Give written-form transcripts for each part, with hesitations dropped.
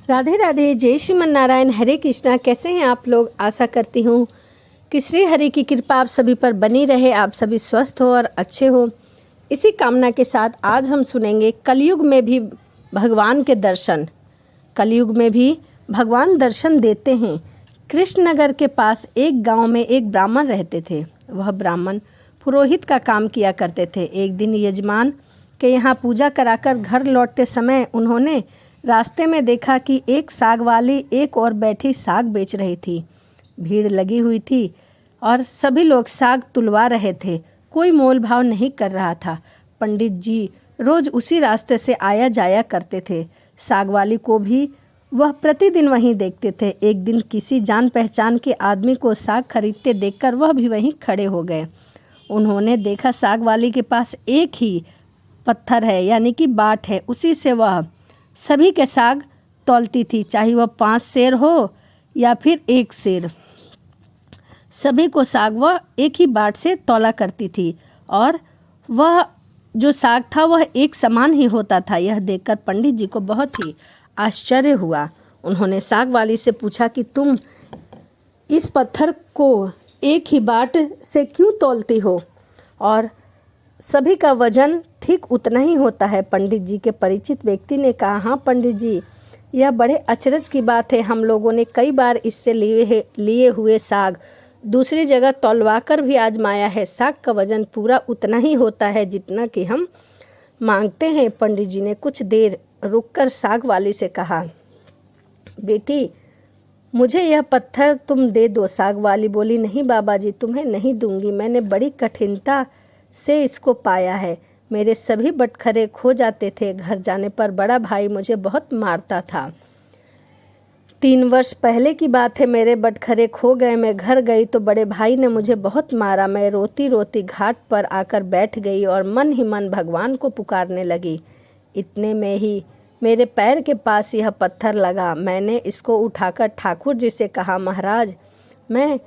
राधे राधे, जय श्रीमन नारायण, हरे कृष्णा। कैसे हैं आप लोग? आशा करती हूँ कि श्री हरि की कृपा आप सभी पर बनी रहे, आप सभी स्वस्थ हो और अच्छे हो। इसी कामना के साथ आज हम सुनेंगे कलयुग में भी भगवान के दर्शन। कलयुग में भी भगवान दर्शन देते हैं। कृष्णनगर के पास एक गांव में एक ब्राह्मण रहते थे। वह ब्राह्मण पुरोहित का काम किया करते थे। एक दिन यजमान के यहाँ पूजा कराकर घर लौटते समय उन्होंने रास्ते में देखा कि एक साग वाली एक और बैठी साग बेच रही थी। भीड़ लगी हुई थी और सभी लोग साग तुलवा रहे थे। कोई मोल भाव नहीं कर रहा था। पंडित जी रोज उसी रास्ते से आया जाया करते थे। साग वाली को भी वह प्रतिदिन वहीं देखते थे। एक दिन किसी जान पहचान के आदमी को साग खरीदते देखकर वह भी वहीं खड़े हो गए। उन्होंने देखा साग वाली के पास एक ही पत्थर है, यानी कि बाट है। उसी से वह सभी के साग तौलती थी, चाहे वह 5 सेर हो या फिर 1 सेर। सभी को साग वह एक ही बाट से तौला करती थी और वह जो साग था वह एक समान ही होता था। यह देखकर पंडित जी को बहुत ही आश्चर्य हुआ। उन्होंने साग वाली से पूछा कि तुम इस पत्थर को एक ही बाट से क्यों तौलती हो? और सभी का वजन ठीक उतना ही होता है। पंडित जी के परिचित व्यक्ति ने कहा, हाँ पंडित जी, यह बड़े अचरज की बात है। हम लोगों ने कई बार इससे लिए हुए साग दूसरी जगह तौलवा कर भी आजमाया है। साग का वजन पूरा उतना ही होता है जितना कि हम मांगते हैं। पंडित जी ने कुछ देर रुककर साग वाली से कहा, बेटी मुझे यह पत्थर तुम दे दो। साग वाली बोली, नहीं बाबा जी, तुम्हें नहीं दूंगी। मैंने बड़ी कठिनता से इसको पाया है। मेरे सभी बटखरे खो जाते थे। घर जाने पर बड़ा भाई मुझे बहुत मारता था। 3 वर्ष पहले की बात है, मेरे बटखरे खो गए। मैं घर गई तो बड़े भाई ने मुझे बहुत मारा। मैं रोती रोती घाट पर आकर बैठ गई और मन ही मन भगवान को पुकारने लगी। इतने में ही मेरे पैर के पास यह पत्थर लगा। मैंने इसको उठाकर ठाकुर जी से कहा, महाराज मैं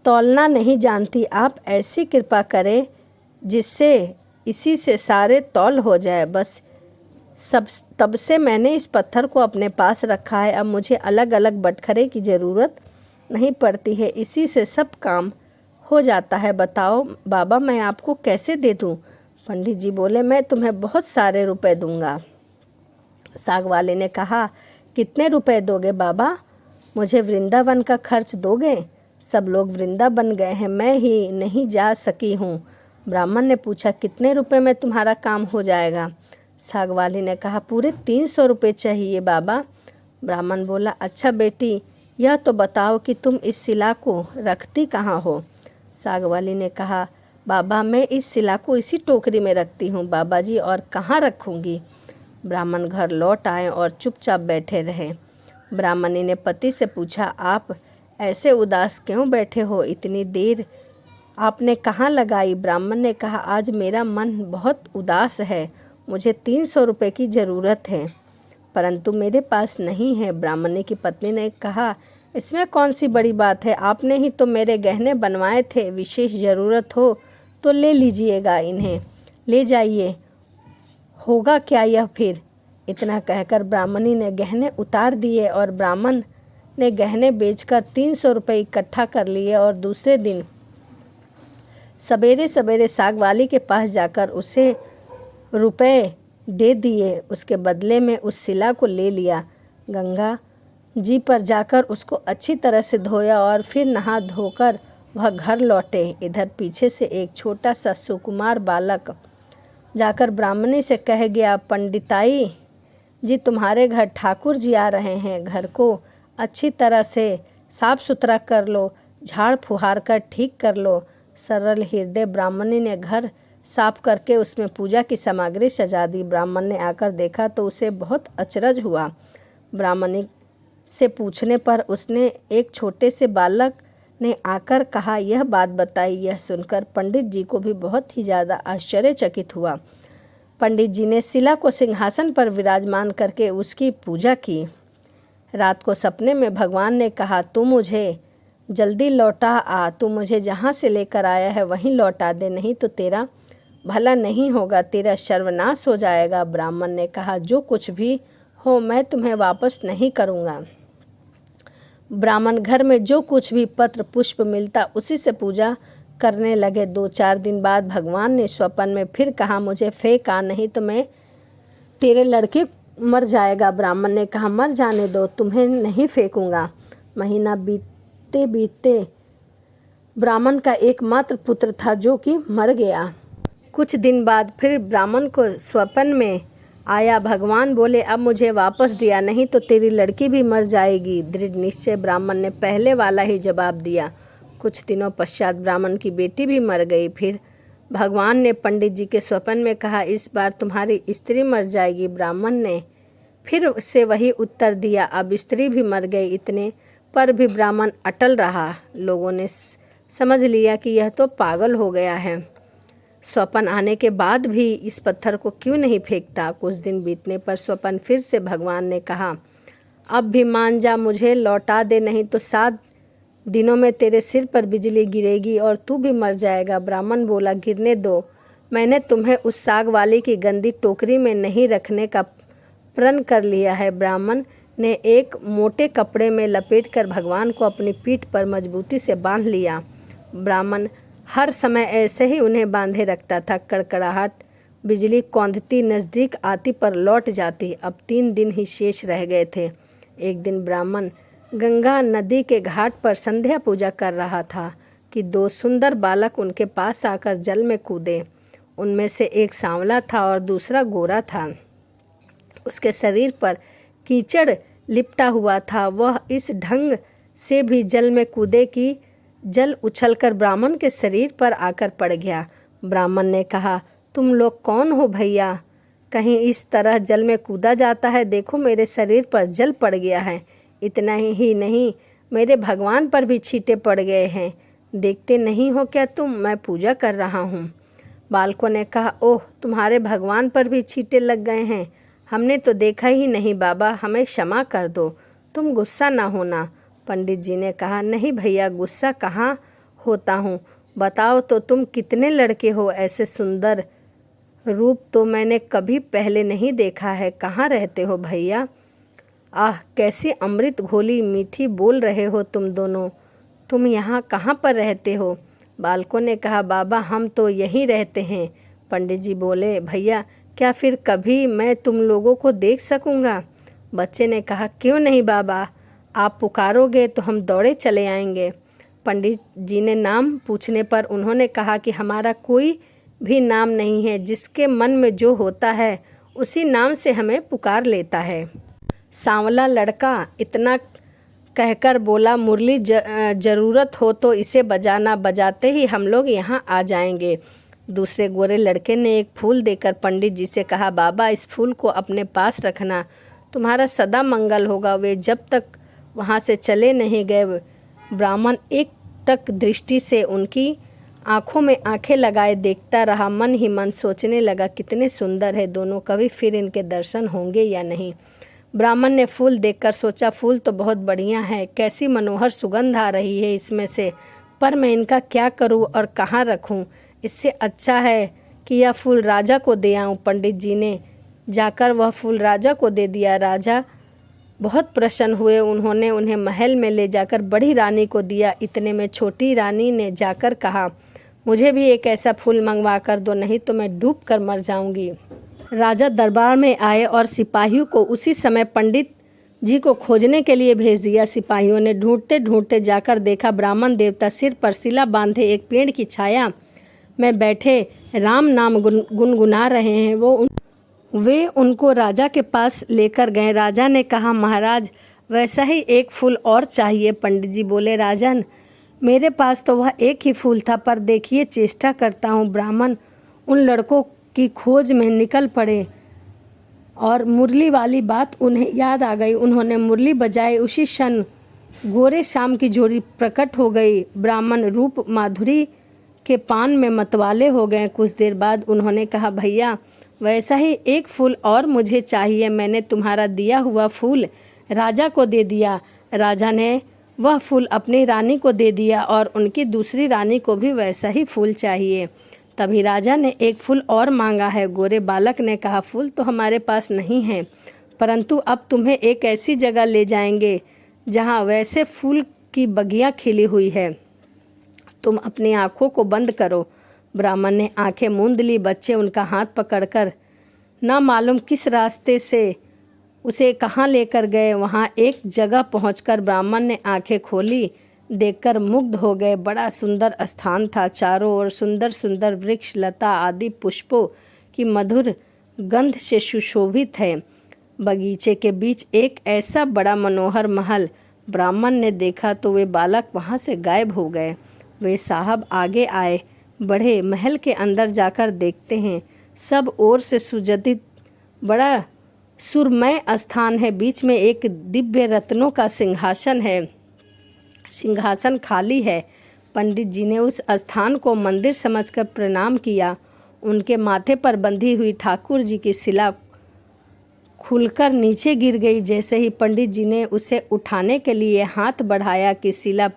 तौलना नहीं जानती, आप ऐसी कृपा करें जिससे इसी से सारे तौल हो जाए। बस तब से मैंने इस पत्थर को अपने पास रखा है। अब मुझे अलग अलग बटखरे की ज़रूरत नहीं पड़ती है, इसी से सब काम हो जाता है। बताओ बाबा, मैं आपको कैसे दे दूं? पंडित जी बोले, मैं तुम्हें बहुत सारे रुपए दूंगा। साग वाले ने कहा, कितने रुपए दोगे बाबा? मुझे वृंदावन का खर्च दोगे? सब लोग वृंदावन गए हैं, मैं ही नहीं जा सकी हूँ। ब्राह्मण ने पूछा, कितने रुपए में तुम्हारा काम हो जाएगा? साग वाली ने कहा, पूरे 300 रुपये चाहिए बाबा। ब्राह्मण बोला, अच्छा बेटी, यह तो बताओ कि तुम इस शिला को रखती कहाँ हो? साग वाली ने कहा, बाबा मैं इस शिला को इसी टोकरी में रखती हूँ बाबा जी, और कहाँ रखूँगी? ब्राह्मण घर लौट आए और चुपचाप बैठे रहे। ब्राह्मणी ने पति से पूछा, आप ऐसे उदास क्यों बैठे हो? इतनी देर आपने कहाँ लगाई? ब्राह्मण ने कहा, आज मेरा मन बहुत उदास है। मुझे 300 रुपये की ज़रूरत है, परंतु मेरे पास नहीं है। ब्राह्मणी की पत्नी ने कहा, इसमें कौन सी बड़ी बात है? आपने ही तो मेरे गहने बनवाए थे। विशेष ज़रूरत हो तो ले लीजिएगा, इन्हें ले जाइए। होगा क्या यह फिर? इतना कहकर ब्राह्मणी ने गहने उतार दिए और ब्राह्मण ने गहने बेचकर 300 रुपये इकट्ठा कर लिए और दूसरे दिन सवेरे सवेरे साग वाली के पास जाकर उसे रुपए दे दिए। उसके बदले में उस शिला को ले लिया। गंगा जी पर जाकर उसको अच्छी तरह से धोया और फिर नहा धोकर वह घर लौटे। इधर पीछे से एक छोटा सा सुकुमार बालक जाकर ब्राह्मणी से कह गया, पंडिताई जी तुम्हारे घर ठाकुर जी आ रहे हैं। घर को अच्छी तरह से साफ सुथरा कर लो, झाड़ फुहार कर ठीक कर लो। सरल हृदय ब्राह्मणी ने घर साफ करके उसमें पूजा की सामग्री सजा दी। ब्राह्मण ने आकर देखा तो उसे बहुत अचरज हुआ। ब्राह्मणी से पूछने पर उसने एक छोटे से बालक ने आकर कहा, यह बात बताई। यह सुनकर पंडित जी को भी बहुत ही ज़्यादा आश्चर्यचकित हुआ। पंडित जी ने शिला को सिंहासन पर विराजमान करके उसकी पूजा की। रात को सपने में भगवान ने कहा, तू मुझे जल्दी लौटा आ। तू मुझे जहाँ से लेकर आया है वहीं लौटा दे, नहीं तो तेरा भला नहीं होगा, तेरा सर्वनाश हो जाएगा। ब्राह्मण ने कहा, जो कुछ भी हो मैं तुम्हें वापस नहीं करूँगा। ब्राह्मण घर में जो कुछ भी पत्र पुष्प मिलता उसी से पूजा करने लगे। 2-4 दिन बाद भगवान ने स्वप्न में फिर कहा, मुझे फेंक आ, नहीं तो मैं तेरे लड़के मर जाएगा। ब्राह्मण ने कहा, मर जाने दो, तुम्हें नहीं फेंकूंगा। महीना बीतते बीतते ब्राह्मण का एकमात्र पुत्र था जो कि मर गया। कुछ दिन बाद फिर ब्राह्मण को स्वप्न में आया। भगवान बोले, अब मुझे वापस दिया, नहीं तो तेरी लड़की भी मर जाएगी। दृढ़ निश्चय ब्राह्मण ने पहले वाला ही जवाब दिया। कुछ दिनों पश्चात ब्राह्मण की बेटी भी मर गई। फिर भगवान ने पंडित जी के स्वप्न में कहा, इस बार तुम्हारी स्त्री मर जाएगी। ब्राह्मण ने फिर से वही उत्तर दिया। अब स्त्री भी मर गई। इतने पर भी ब्राह्मण अटल रहा। लोगों ने समझ लिया कि यह तो पागल हो गया है, स्वप्न आने के बाद भी इस पत्थर को क्यों नहीं फेंकता। कुछ दिन बीतने पर स्वप्न फिर से भगवान ने कहा, अब भी मान जा, मुझे लौटा दे, नहीं तो 7 दिनों में तेरे सिर पर बिजली गिरेगी और तू भी मर जाएगा। ब्राह्मण बोला, गिरने दो, मैंने तुम्हें उस साग वाली की गंदी टोकरी में नहीं रखने का प्रण कर लिया है। ब्राह्मण ने एक मोटे कपड़े में लपेटकर भगवान को अपनी पीठ पर मजबूती से बांध लिया। ब्राह्मण हर समय ऐसे ही उन्हें बांधे रखता था। कड़कड़ाहट बिजली कौंधती नज़दीक आती पर लौट जाती। अब 3 दिन ही शेष रह गए थे। एक दिन ब्राह्मण गंगा नदी के घाट पर संध्या पूजा कर रहा था कि 2 सुंदर बालक उनके पास आकर जल में कूदे। उनमें से एक सांवला था और दूसरा गोरा था। उसके शरीर पर कीचड़ लिपटा हुआ था। वह इस ढंग से भी जल में कूदे कि जल उछलकर ब्राह्मण के शरीर पर आकर पड़ गया। ब्राह्मण ने कहा, तुम लोग कौन हो भैया? कहीं इस तरह जल में कूदा जाता है? देखो मेरे शरीर पर जल पड़ गया है। इतना ही नहीं, मेरे भगवान पर भी छींटे पड़ गए हैं। देखते नहीं हो क्या तुम, मैं पूजा कर रहा हूँ। बालकों ने कहा, ओह, तुम्हारे भगवान पर भी छींटे लग गए हैं? हमने तो देखा ही नहीं बाबा, हमें क्षमा कर दो, तुम गुस्सा ना होना। पंडित जी ने कहा, नहीं भैया, गुस्सा कहाँ होता हूँ। बताओ तो तुम कितने लड़के हो? ऐसे सुंदर रूप तो मैंने कभी पहले नहीं देखा है। कहाँ रहते हो भैया? आह, कैसी अमृत घोली मीठी बोल रहे हो तुम दोनों। तुम यहाँ कहाँ पर रहते हो? बालकों ने कहा, बाबा हम तो यहीं रहते हैं। पंडित जी बोले, भैया क्या फिर कभी मैं तुम लोगों को देख सकूँगा? बच्चे ने कहा, क्यों नहीं बाबा, आप पुकारोगे तो हम दौड़े चले आएंगे। पंडित जी ने नाम पूछने पर उन्होंने कहा कि हमारा कोई भी नाम नहीं है, जिसके मन में जो होता है उसी नाम से हमें पुकार लेता है। सांवला लड़का इतना कहकर बोला, मुरली जरूरत हो तो इसे बजाना, बजाते ही हम लोग यहाँ आ जाएंगे। दूसरे गोरे लड़के ने एक फूल देकर पंडित जी से कहा, बाबा इस फूल को अपने पास रखना, तुम्हारा सदा मंगल होगा। वे जब तक वहाँ से चले नहीं गए, ब्राह्मण एक टक दृष्टि से उनकी आंखों में आंखें लगाए देखता रहा। मन ही मन सोचने लगा, कितने सुंदर है दोनों, कभी फिर इनके दर्शन होंगे या नहीं। ब्राह्मण ने फूल देखकर सोचा, फूल तो बहुत बढ़िया है, कैसी मनोहर सुगंध आ रही है इसमें से, पर मैं इनका क्या करूं और कहाँ रखूं? इससे अच्छा है कि यह फूल राजा को दे आऊं। पंडित जी ने जाकर वह फूल राजा को दे दिया। राजा बहुत प्रसन्न हुए। उन्होंने उन्हें महल में ले जाकर बड़ी रानी को दिया। इतने में छोटी रानी ने जाकर कहा, मुझे भी एक ऐसा फूल मंगवा कर दो, नहीं तो मैं डूब कर मर जाऊंगी। राजा दरबार में आए और सिपाहियों को उसी समय पंडित जी को खोजने के लिए भेज दिया। सिपाहियों ने ढूंढते ढूंढते जाकर देखा, ब्राह्मण देवता सिर पर सिला बांधे एक पेड़ की छाया में बैठे राम नाम गुनगुना रहे हैं। वे उनको राजा के पास लेकर गए। राजा ने कहा, महाराज वैसा ही एक फूल और चाहिए। पंडित जी बोले, राजन मेरे पास तो वह एक ही फूल था, पर देखिए चेष्टा करता हूँ। ब्राह्मण उन लड़कों की खोज में निकल पड़े और मुरली वाली बात उन्हें याद आ गई। उन्होंने मुरली बजाई। उसी क्षण गोरे शाम की जोड़ी प्रकट हो गई। ब्राह्मण रूप माधुरी के पान में मतवाले हो गए। कुछ देर बाद उन्होंने कहा, भैया वैसा ही एक फूल और मुझे चाहिए। मैंने तुम्हारा दिया हुआ फूल राजा को दे दिया। राजा ने वह फूल अपनी रानी को दे दिया और उनकी दूसरी रानी को भी वैसा ही फूल चाहिए। तभी राजा ने एक फूल और मांगा है। गोरे बालक ने कहा, फूल तो हमारे पास नहीं है, परंतु अब तुम्हें एक ऐसी जगह ले जाएंगे जहाँ वैसे फूल की बगिया खिली हुई है। तुम अपनी आँखों को बंद करो। ब्राह्मण ने आंखें मूंद ली। बच्चे उनका हाथ पकड़कर ना मालूम किस रास्ते से उसे कहाँ लेकर गए। वहाँ एक जगह पहुंचकर ब्राह्मण ने आंखें खोली। देखकर मुग्ध हो गए। बड़ा सुंदर स्थान था। चारों ओर सुंदर सुंदर वृक्ष, लता आदि पुष्पों की मधुर गंध से सुशोभित है। बगीचे के बीच एक ऐसा बड़ा मनोहर महल ब्राह्मण ने देखा तो वे बालक वहाँ से गायब हो गए। वे साहब आगे आए बढ़े। महल के अंदर जाकर देखते हैं सब ओर से सुजदित बड़ा सुरमय स्थान है। बीच में एक दिव्य रत्नों का सिंहासन है। सिंहासन खाली है। पंडित जी ने उस स्थान को मंदिर समझकर प्रणाम किया। उनके माथे पर बंधी हुई ठाकुर जी की शिला खुलकर नीचे गिर गई। जैसे ही पंडित जी ने उसे उठाने के लिए हाथ बढ़ाया कि शिला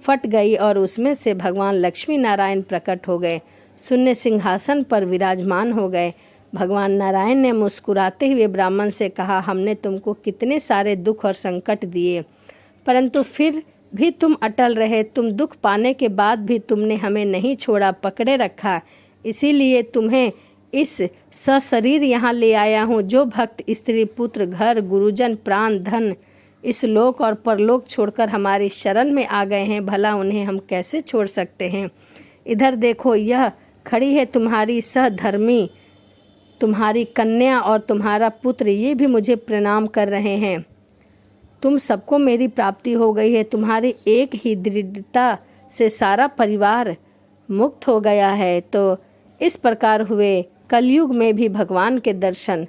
फट गई और उसमें से भगवान लक्ष्मी नारायण प्रकट हो गए। शून्य सिंहासन पर विराजमान हो गए। भगवान नारायण ने मुस्कुराते हुए ब्राह्मण से कहा, हमने तुमको कितने सारे दुख और संकट दिए, परंतु फिर भी तुम अटल रहे। तुम दुख पाने के बाद भी तुमने हमें नहीं छोड़ा, पकड़े रखा। इसीलिए तुम्हें इस सशरीर यहाँ ले आया हूँ। जो भक्त स्त्री, पुत्र, घर, गुरुजन, प्राण, धन, इस लोक और परलोक छोड़कर हमारी शरण में आ गए हैं, भला उन्हें हम कैसे छोड़ सकते हैं। इधर देखो, यह खड़ी है तुम्हारी सहधर्मी, तुम्हारी कन्या और तुम्हारा पुत्र, ये भी मुझे प्रणाम कर रहे हैं। तुम सबको मेरी प्राप्ति हो गई है। तुम्हारी एक ही दृढ़ता से सारा परिवार मुक्त हो गया है। तो इस प्रकार हुए कलयुग में भी भगवान के दर्शन।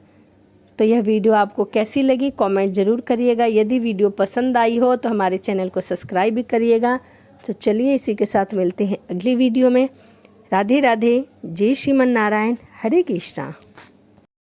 तो यह वीडियो आपको कैसी लगी कमेंट ज़रूर करिएगा। यदि वीडियो पसंद आई हो तो हमारे चैनल को सब्सक्राइब भी करिएगा। तो चलिए इसी के साथ मिलते हैं अगली वीडियो में। राधे राधे। जय श्रीमन नारायण। हरे कृष्णा।